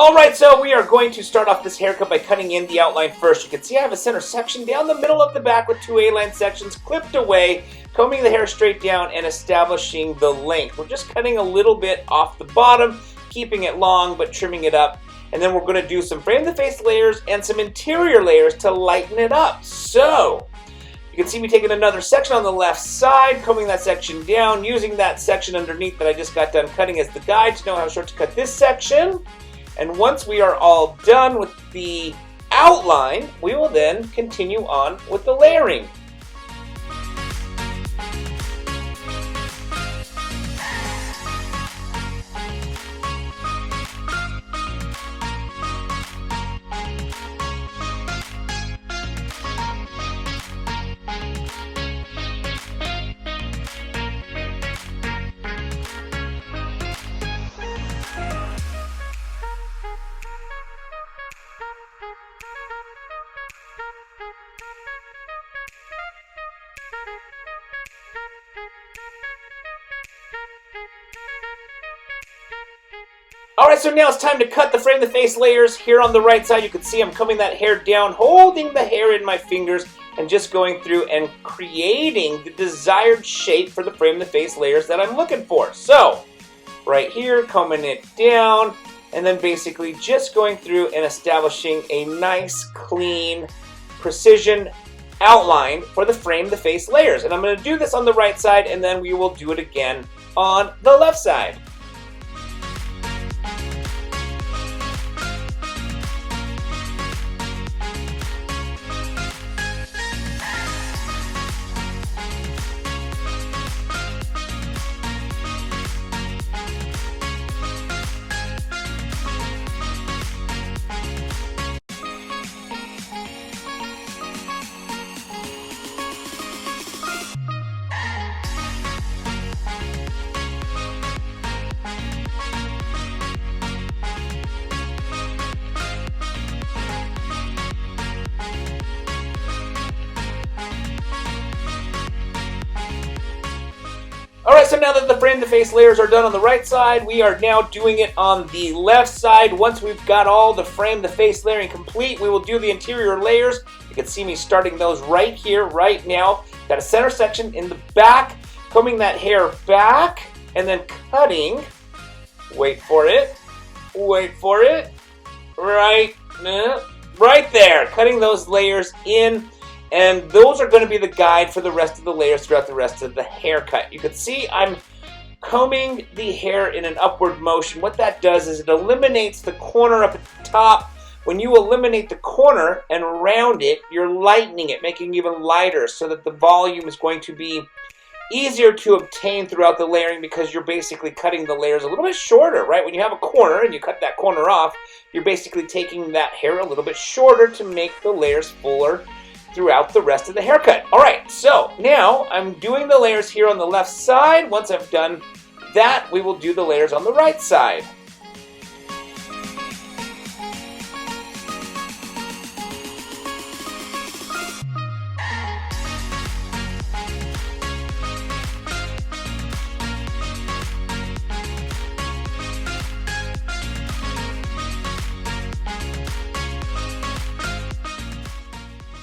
Alright, so we are going to start off this haircut by cutting in the outline first. You can see I have a center section down the middle of the back with two A-line sections clipped away, combing the hair straight down and establishing the length. We're just cutting a little bit off the bottom, keeping it long but trimming it up. And then we're going to do some frame the face layers and some interior layers to lighten it up. So, you can see me taking another section on the left side, combing that section down, using that section underneath that I just got done cutting as the guide to know how short to cut this section. And once we are all done with the outline, we will then continue on with the layering. Alright, so now it's time to cut the frame the face layers. Here on the right side, you can see I'm combing that hair down, holding the hair in my fingers, and just going through and creating the desired shape for the frame the face layers that I'm looking for. So, right here, combing it down, and then basically just going through and establishing a nice, clean, precision outline for the frame the face layers. And I'm going to do this on the right side, and then we will do it again on the left side. Alright, so now that the frame the face layers are done on the right side, we are now doing it on the left side. Once we've got all the frame the face layering complete, we will do the interior layers. You can see me starting those right here, right now. Got a center section in the back, combing that hair back, and then cutting, wait for it, right there, cutting those layers in. And those are going to be the guide for the rest of the layers throughout the rest of the haircut. You can see I'm combing the hair in an upward motion. What that does is it eliminates the corner up at the top. When you eliminate the corner and round it, you're lightening it, making it even lighter so that the volume is going to be easier to obtain throughout the layering because you're basically cutting the layers a little bit shorter, right? When you have a corner and you cut that corner off, you're basically taking that hair a little bit shorter to make the layers fuller throughout the rest of the haircut. Alright, so now I'm doing the layers here on the left side. Once I've done that, we will do the layers on the right side.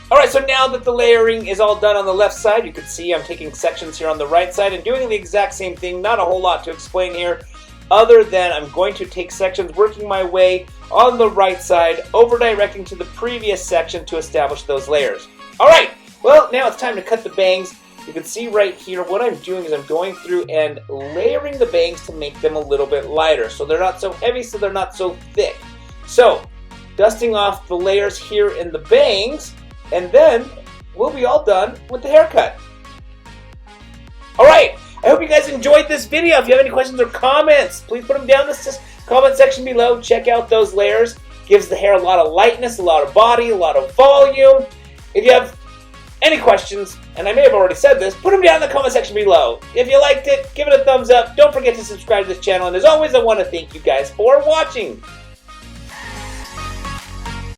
Alright, so now that the layering is all done on the left side, you can see I'm taking sections here on the right side and doing the exact same thing. Not a whole lot to explain here, other than I'm going to take sections, working my way on the right side, over-directing to the previous section to establish those layers. Alright, well, now it's time to cut the bangs. You can see right here what I'm doing is I'm going through and layering the bangs to make them a little bit lighter. So they're not so heavy, so they're not so thick. So, dusting off the layers here in the bangs, and then we'll be all done with the haircut. Alright, I hope you guys enjoyed this video. If you have any questions or comments, please put them down in the comment section below. Check out those layers. Gives the hair a lot of lightness, a lot of body, a lot of volume. If you have any questions, and I may have already said this, put them down in the comment section below. If you liked it, give it a thumbs up. Don't forget to subscribe to this channel. And as always, I want to thank you guys for watching.